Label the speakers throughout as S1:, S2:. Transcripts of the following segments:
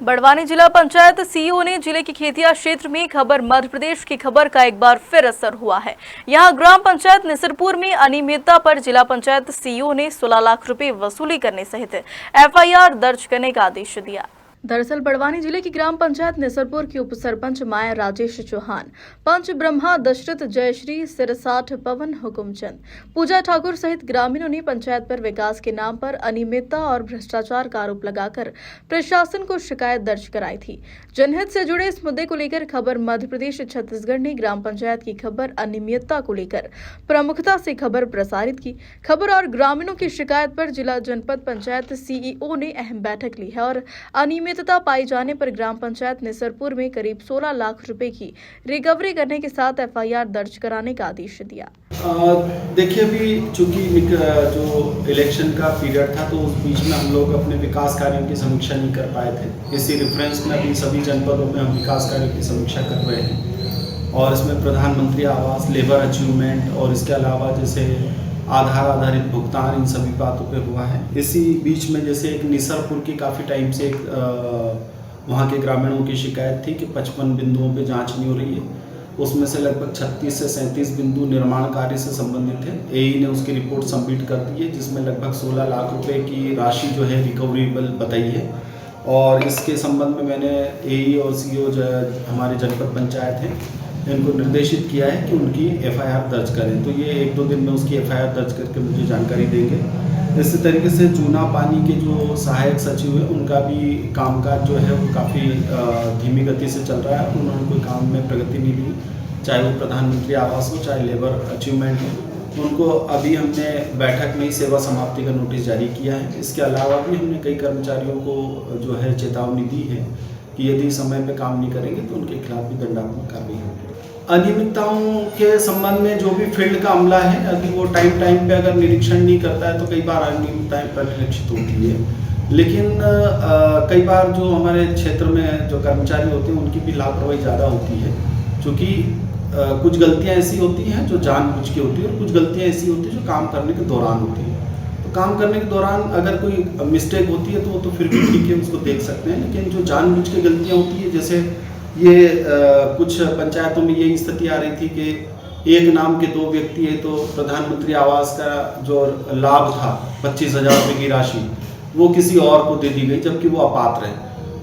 S1: बड़वानी जिला पंचायत सीईओ ने जिले की खेतिया क्षेत्र में खबर मध्य प्रदेश की खबर का एक बार फिर असर हुआ है। यहां ग्राम पंचायत निसरपुर में अनियमितता पर जिला पंचायत सीईओ ने 16 लाख रुपए वसूली करने सहित एफआईआर दर्ज करने का आदेश दिया। दरअसल बड़वानी जिले की ग्राम पंचायत निसरपुर की उप सरपंच माया राजेश चौहान, पंच ब्रह्मा दशरथ जयश्री सिरसाठ पवन हुकुमचंद, पूजा ठाकुर सहित ग्रामीणों ने पंचायत पर विकास के नाम पर अनियमितता और भ्रष्टाचार का आरोप लगाकर प्रशासन को शिकायत दर्ज कराई थी। जनहित से जुड़े इस मुद्दे को लेकर खबर मध्य प्रदेश छत्तीसगढ़ ने ग्राम पंचायत की खबर अनियमितता को लेकर प्रमुखता से खबर प्रसारित की। खबर और ग्रामीणों की शिकायत पर जिला जनपद पंचायत सीईओ ने अहम बैठक ली है और अनियमितता पाए जाने पर ग्राम पंचायत निसरपुर में करीब 16 लाख रुपए की रिकवरी करने के साथ एफआईआर दर्ज कराने का आदेश दिया।
S2: देखिए, अभी चूंकि जो इलेक्शन का पीरियड था तो उस बीच में हम लोग अपने विकास कार्यों की समीक्षा नहीं कर पाए थे। इसी रेफरेंस में अभी सभी जनपदों में हम विकास कार्यों की समीक्षा कर रहे हैं और इसमें प्रधानमंत्री आवास, लेबर अचीवमेंट और इसके अलावा जैसे आधार आधारित भुगतान, इन सभी बातों पे हुआ है। इसी बीच में जैसे एक निसरपुर की काफ़ी टाइम से वहाँ के ग्रामीणों की शिकायत थी कि 55 बिंदुओं पे जांच नहीं हो रही है। उसमें से लगभग 36 से 37 बिंदु निर्माण कार्य से संबंधित है। एई ने उसकी रिपोर्ट सबमिट कर दी है, जिसमें लगभग 16 लाख रुपए की राशि जो है रिकवरेबल बताई है। और इसके संबंध में मैंने एई और सीईओ जो हमारे जनपद पंचायत हैं इनको निर्देशित किया है कि उनकी एफआईआर दर्ज करें। तो ये 1-2 दिन में उसकी एफआईआर दर्ज करके मुझे जानकारी देंगे। इसी तरीके से चूना पानी के जो सहायक सचिव है उनका भी कामकाज जो है वो काफ़ी धीमी गति से चल रहा है। उन्होंने कोई काम में प्रगति नहीं ली, चाहे वो प्रधानमंत्री आवास हो, चाहे लेबर अचीवमेंट हो। उनको अभी हमने बैठक में ही सेवा समाप्ति का नोटिस जारी किया है। इसके अलावा भी हमने कई कर्मचारियों को जो है चेतावनी दी है कि यदि समय पे काम नहीं करेंगे तो उनके खिलाफ भी दंडात्मक कार्रवाई होगी। अनियमितताओं के संबंध में जो भी फील्ड का अमला है, यदि वो टाइम पे अगर निरीक्षण नहीं करता है तो कई बार अनियमितताएं परिलक्षित होती है। लेकिन कई बार जो हमारे क्षेत्र में जो कर्मचारी होते हैं उनकी भी लापरवाही ज़्यादा होती है, क्योंकि कुछ गलतियाँ ऐसी होती हैं जो जानबूझ के होती है और कुछ गलतियाँ ऐसी होती हैं जो काम करने के दौरान होती है। तो काम करने के दौरान अगर कोई मिस्टेक होती है तो वो तो फिर भी ठीक है, उसको देख सकते हैं। लेकिन जो जानबूझ के गलतियाँ होती है, जैसे ये कुछ पंचायतों में यही स्थिति आ रही थी कि एक नाम के 2 व्यक्ति है तो प्रधानमंत्री आवास का जो लाभ था 25,000 रुपये की राशि वो किसी और को दे दी गई, जबकि वो अपात्र है।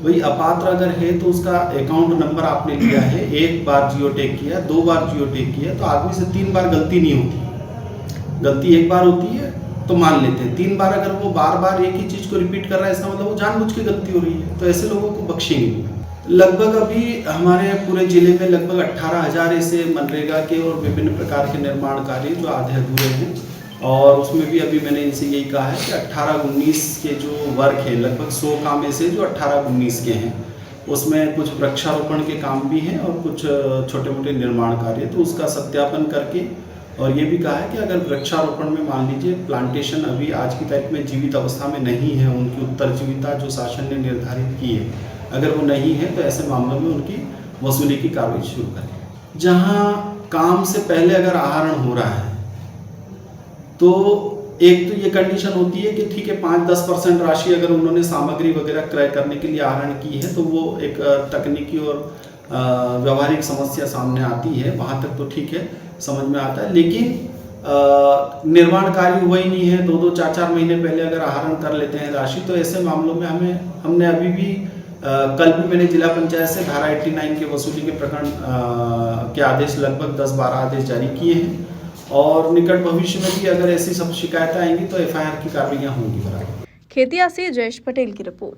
S2: भाई अपात्र अगर है तो उसका अकाउंट नंबर आपने लिया है, 1 बार जियो टैग किया, 2 बार जियो टैग किया, तो आदमी से 3 बार गलती नहीं होती। गलती 1 बार होती है तो मान लेते हैं, 3 बार अगर वो बार एक ही चीज़ को रिपीट कर रहा है, इसका मतलब वो जानबूझ के गलती हो रही है। तो ऐसे लोगों को बख्शेंगे नहीं। लगभग अभी हमारे पूरे जिले में लगभग 18,000 ऐसे मनरेगा के और विभिन्न प्रकार के निर्माण कार्य जो आधे अधूरे हैं, और उसमें भी अभी मैंने इनसे यही कहा है कि 18-19 के जो वर्क है, लगभग 100 काम ऐसे जो 18-19 के हैं, उसमें कुछ वृक्षारोपण के काम भी हैं और कुछ छोटे मोटे निर्माण कार्य। तो उसका सत्यापन करके, और ये भी कहा है कि अगर वृक्षारोपण में मान लीजिए प्लांटेशन अभी आज की तारीख में जीवित अवस्था में नहीं है, उनकी उत्तरजीविता जो शासन ने निर्धारित की है, अगर वो नहीं है तो ऐसे मामलों में उनकी वसूली की कार्रवाई शुरू करें। जहाँ काम से पहले अगर आहरण हो रहा है तो एक तो ये कंडीशन होती है कि ठीक है 5-10% राशि अगर उन्होंने सामग्री वगैरह क्रय करने के लिए आहरण की है तो वो एक तकनीकी और व्यवहारिक समस्या सामने आती है, वहाँ तक तो ठीक है, समझ में आता है। लेकिन निर्माण कार्य हुआ ही नहीं है, 2-2, 4-4 महीने पहले अगर आहरण कर लेते हैं राशि, तो ऐसे मामलों में हमने अभी भी कल भी मैंने जिला पंचायत से धारा 89 के वसूली के प्रकरण के आदेश लगभग 10-12 आदेश जारी किए हैं, और निकट भविष्य में भी अगर ऐसी सब शिकायतें आएंगी तो एफआईआर की कार्रवाइयाँ होंगी।
S1: खेतिया से जयेश पटेल की रिपोर्ट।